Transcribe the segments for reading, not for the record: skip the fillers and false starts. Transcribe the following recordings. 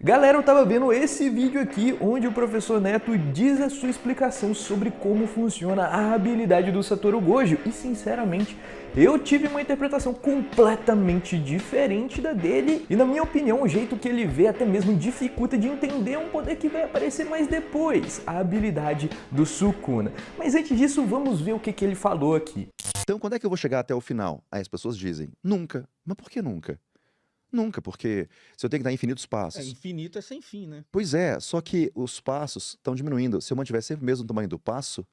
Galera, eu tava vendo esse vídeo aqui onde o professor Neto diz a sua explicação sobre como funciona a habilidade do Satoru Gojo e, sinceramente, eu tive uma interpretação completamente diferente da dele e, na minha opinião, o jeito que ele vê até mesmo dificulta de entender um poder que vai aparecer mais depois, a habilidade do Sukuna. Mas antes disso, vamos ver o que ele falou aqui. Então, quando é que eu vou chegar até o final? Aí as pessoas dizem, nunca. Mas por que nunca? Nunca, porque se eu tenho que dar infinitos passos. Infinito é sem fim, né? Pois é, só que os passos estão diminuindo. Se eu mantiver sempre o mesmo tamanho do passo,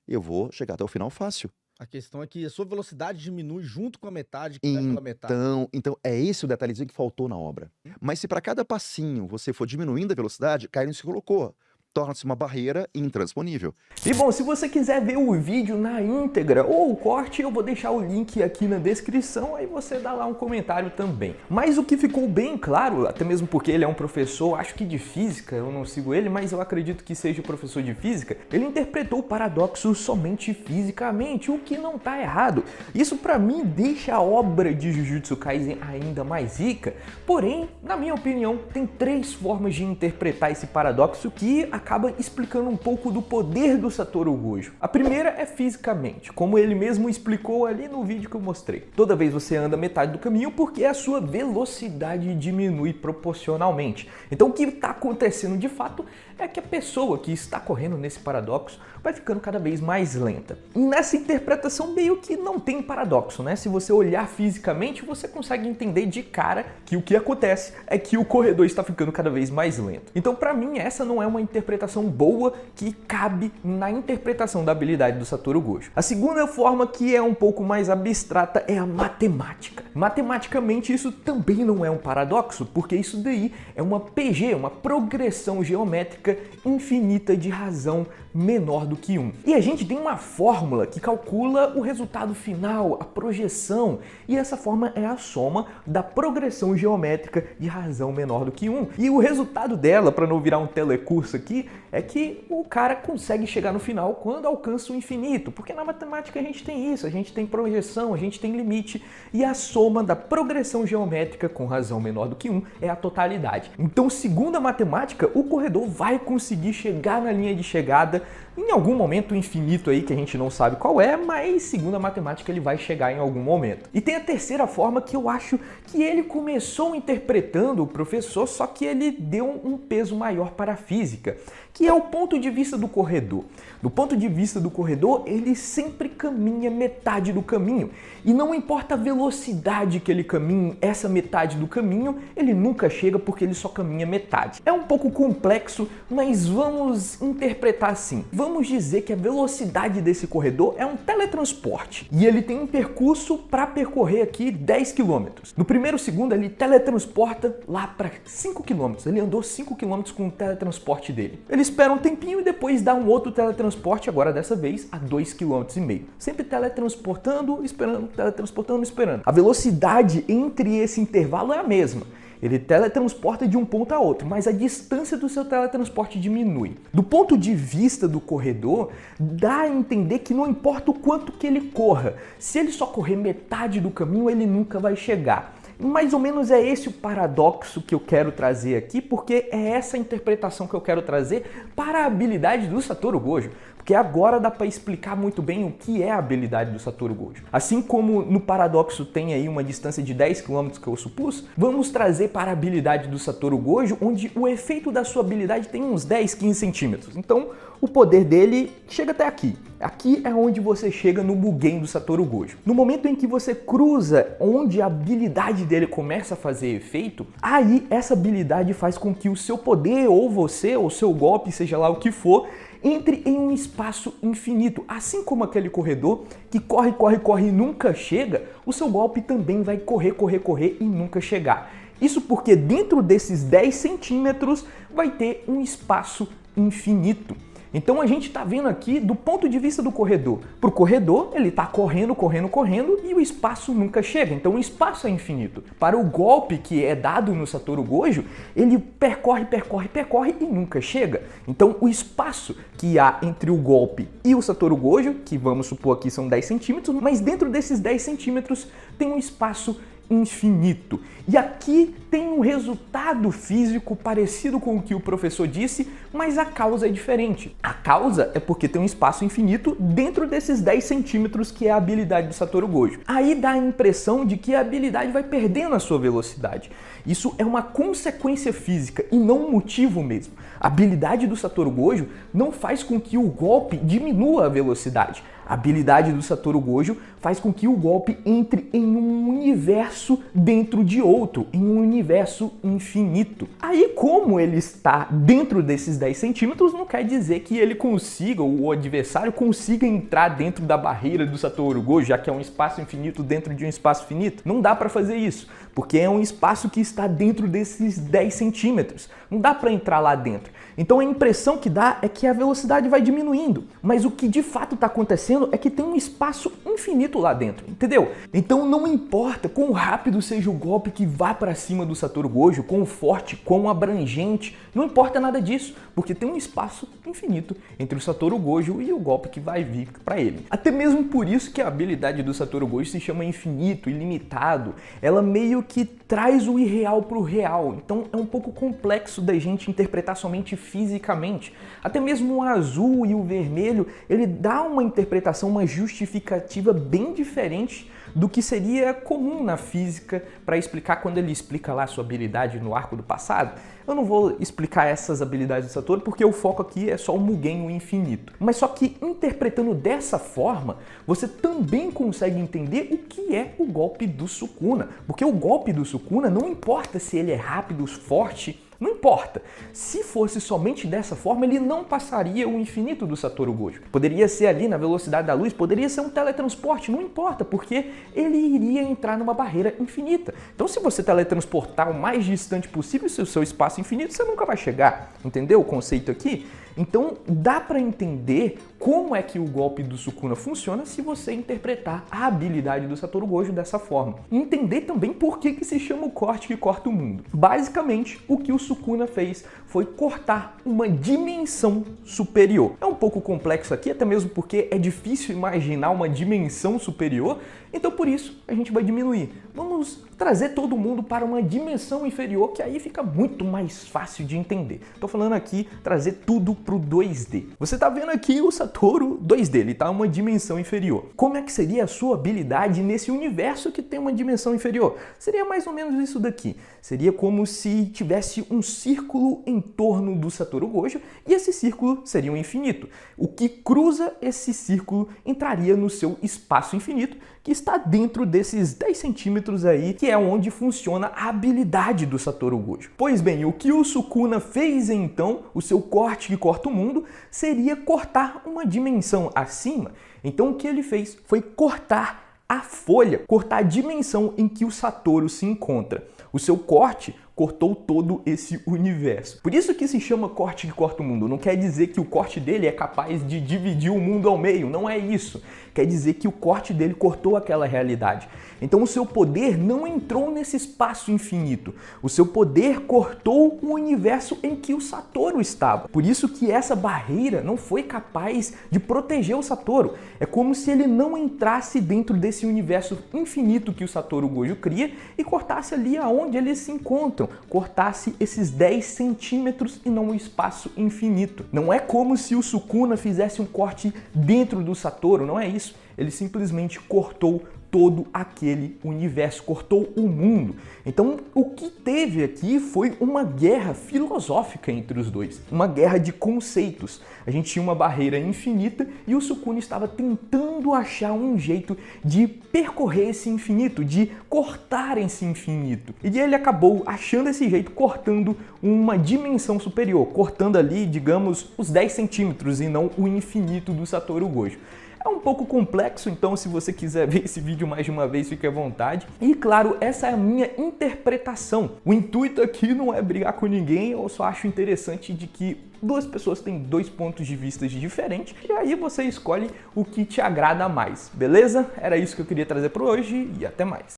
eu vou chegar até o final fácil. A questão é que a sua velocidade diminui junto com a metade que vai pela metade. Então é esse o detalhezinho que faltou na obra. Mas se para cada passinho você for diminuindo a velocidade, Caio se colocou. Torna-se uma barreira intransponível. E bom, se você quiser ver o vídeo na íntegra ou o corte, eu vou deixar o link aqui na descrição, aí você dá lá um comentário também. Mas o que ficou bem claro, até mesmo porque ele é um professor, acho que de física, eu não sigo ele, mas eu acredito que seja professor de física, ele interpretou o paradoxo somente fisicamente, o que não tá errado. Isso pra mim deixa a obra de Jujutsu Kaisen ainda mais rica, porém, na minha opinião, tem 3 formas de interpretar esse paradoxo que acaba explicando um pouco do poder do Satoru Gojo. A primeira é fisicamente, como ele mesmo explicou ali no vídeo que eu mostrei. Toda vez você anda metade do caminho porque a sua velocidade diminui proporcionalmente. Então o que está acontecendo de fato é que a pessoa que está correndo nesse paradoxo vai ficando cada vez mais lenta. E nessa interpretação meio que não tem paradoxo, né? Se você olhar fisicamente, você consegue entender de cara que o que acontece é que o corredor está ficando cada vez mais lento. Então, para mim, essa não é uma interpretação boa que cabe na interpretação da habilidade do Satoru Gojo. A segunda forma, que é um pouco mais abstrata, é a matemática. Matematicamente, isso também não é um paradoxo, porque isso daí é uma PG, uma progressão geométrica infinita de razão menor do que 1. E a gente tem uma fórmula que calcula o resultado final, a projeção, e essa forma é a soma da progressão geométrica de razão menor do que 1. E o resultado dela, para não virar um telecurso aqui, é que o cara consegue chegar no final quando alcança o infinito, porque na matemática a gente tem isso, a gente tem projeção, a gente tem limite, e a soma da progressão geométrica com razão menor do que 1 é a totalidade. Então, segundo a matemática, o corredor vai conseguir chegar na linha de chegada em algum momento infinito aí que a gente não sabe qual é, mas segundo a matemática ele vai chegar em algum momento. E tem a terceira forma que eu acho que ele começou interpretando o professor, só que ele deu um peso maior para a física, que é o ponto de vista do corredor. Do ponto de vista do corredor, ele sempre caminha metade do caminho. E não importa a velocidade que ele caminhe, essa metade do caminho, ele nunca chega porque ele só caminha metade. É um pouco complexo, mas vamos interpretar assim. Vamos dizer que a velocidade desse corredor é um teletransporte. E ele tem um percurso para percorrer aqui 10 km. No primeiro segundo, ele teletransporta lá para 5 km. Ele andou 5 km com o teletransporte dele. Ele espera um tempinho e depois dá um outro teletransporte, agora dessa vez a 2,5 km. Sempre teletransportando, esperando, teletransportando, esperando. A velocidade entre esse intervalo é a mesma. Ele teletransporta de um ponto a outro, mas a distância do seu teletransporte diminui. Do ponto de vista do corredor, dá a entender que não importa o quanto que ele corra, se ele só correr metade do caminho, ele nunca vai chegar. Mais ou menos é esse o paradoxo que eu quero trazer aqui, porque é essa interpretação que eu quero trazer para a habilidade do Satoru Gojo. Porque agora dá para explicar muito bem o que é a habilidade do Satoru Gojo. Assim como no paradoxo tem aí uma distância de 10 km que eu supus, vamos trazer para a habilidade do Satoru Gojo, onde o efeito da sua habilidade tem uns 10, 15 centímetros. Então o poder dele chega até aqui. Aqui é onde você chega no Mugen do Satoru Gojo. No momento em que você cruza onde a habilidade dele começa a fazer efeito, aí essa habilidade faz com que o seu poder, ou você, ou seu golpe, seja lá o que for, entre em um espaço infinito. Assim como aquele corredor que corre, corre, corre e nunca chega, o seu golpe também vai correr, correr, correr e nunca chegar. Isso porque dentro desses 10 centímetros vai ter um espaço infinito. Então a gente está vendo aqui do ponto de vista do corredor. Para o corredor, ele está correndo, correndo, correndo e o espaço nunca chega. Então o espaço é infinito. Para o golpe que é dado no Satoru Gojo, ele percorre, percorre, percorre e nunca chega. Então o espaço que há entre o golpe e o Satoru Gojo, que vamos supor aqui são 10 centímetros, mas dentro desses 10 centímetros tem um espaço infinito. E aqui tem um resultado físico parecido com o que o professor disse, mas a causa é diferente. A causa é porque tem um espaço infinito dentro desses 10 centímetros que é a habilidade do Satoru Gojo. Aí dá a impressão de que a habilidade vai perdendo a sua velocidade. Isso é uma consequência física e não um motivo mesmo. A habilidade do Satoru Gojo não faz com que o golpe diminua a velocidade. A habilidade do Satoru Gojo faz com que o golpe entre em um universo dentro de outro, em um universo infinito. Aí, como ele está dentro desses 10 centímetros, não quer dizer que ele consiga, o adversário consiga entrar dentro da barreira do Satoru Gojo, já que é um espaço infinito dentro de um espaço finito. Não dá para fazer isso, porque é um espaço que está dentro desses 10 centímetros. Não dá para entrar lá dentro. Então a impressão que dá é que a velocidade vai diminuindo, mas o que de fato está acontecendo é que tem um espaço infinito lá dentro, entendeu? Então não importa quão rápido seja o golpe que vá para cima do Satoru Gojo, quão forte, quão abrangente, não importa nada disso, porque tem um espaço infinito entre o Satoru Gojo e o golpe que vai vir para ele. Até mesmo por isso que a habilidade do Satoru Gojo se chama infinito, ilimitado. Ela meio que traz o irreal para o real, então é um pouco complexo da gente interpretar somente fisicamente. Até mesmo o azul e o vermelho, ele dá uma interpretação, uma justificativa bem diferente do que seria comum na física para explicar quando ele explica lá a sua habilidade no arco do passado. Eu não vou explicar essas habilidades do Satoru porque o foco aqui é só o Mugen, o infinito. Mas só que interpretando dessa forma, você também consegue entender o que é o golpe do Sukuna. Porque o golpe do Sukuna não importa se ele é rápido, forte, não importa. Se fosse somente dessa forma, ele não passaria o infinito do Satoru Gojo. Poderia ser ali na velocidade da luz, poderia ser um teletransporte, não importa, porque ele iria entrar numa barreira infinita. Então, se você teletransportar o mais distante possível do seu espaço infinito, você nunca vai chegar. Entendeu o conceito aqui? Então, dá para entender como é que o golpe do Sukuna funciona se você interpretar a habilidade do Satoru Gojo dessa forma. E entender também por que se chama o corte que corta o mundo. Basicamente, o que o Sukuna fez foi cortar uma dimensão superior. É um pouco complexo aqui, até mesmo porque é difícil imaginar uma dimensão superior, então por isso a gente vai diminuir. Vamos trazer todo mundo para uma dimensão inferior, que aí fica muito mais fácil de entender. Estou falando aqui trazer tudo para o 2D. Você está vendo aqui o Satoru 2D, ele está em uma dimensão inferior. Como é que seria a sua habilidade nesse universo que tem uma dimensão inferior? Seria mais ou menos isso daqui. Seria como se tivesse um círculo em torno do Satoru Gojo e esse círculo seria um infinito. O que cruza esse círculo entraria no seu espaço infinito, que está dentro desses 10 centímetros aí, que é onde funciona a habilidade do Satoru Gojo. Pois bem, o que o Sukuna fez então, o seu corte que corta o mundo, seria cortar uma dimensão acima. Então o que ele fez foi cortar a folha, cortar a dimensão em que o Satoru se encontra. O seu corte cortou todo esse universo. Por isso que se chama corte que corta o mundo. Não quer dizer que o corte dele é capaz de dividir o mundo ao meio, não é isso. Quer dizer que o corte dele cortou aquela realidade. Então o seu poder não entrou nesse espaço infinito. O seu poder cortou o universo em que o Satoru estava. Por isso que essa barreira não foi capaz de proteger o Satoru. É como se ele não entrasse dentro desse universo infinito que o Satoru Gojo cria e cortasse ali aonde eles se encontram. Cortasse esses 10 centímetros e não o espaço infinito. Não é como se o Sukuna fizesse um corte dentro do Satoru, não é isso. Ele simplesmente cortou todo aquele universo, cortou o mundo. Então, o que teve aqui foi uma guerra filosófica entre os dois, uma guerra de conceitos. A gente tinha uma barreira infinita e o Sukuna estava tentando achar um jeito de percorrer esse infinito, de cortar esse infinito. E ele acabou achando esse jeito, cortando uma dimensão superior, cortando ali, digamos, os 10 centímetros e não o infinito do Satoru Gojo. É um pouco complexo, então se você quiser ver esse vídeo mais de uma vez, fique à vontade. E claro, essa é a minha interpretação. O intuito aqui não é brigar com ninguém, eu só acho interessante de que duas pessoas têm dois pontos de vista diferentes e aí você escolhe o que te agrada mais, beleza? Era isso que eu queria trazer por hoje e até mais.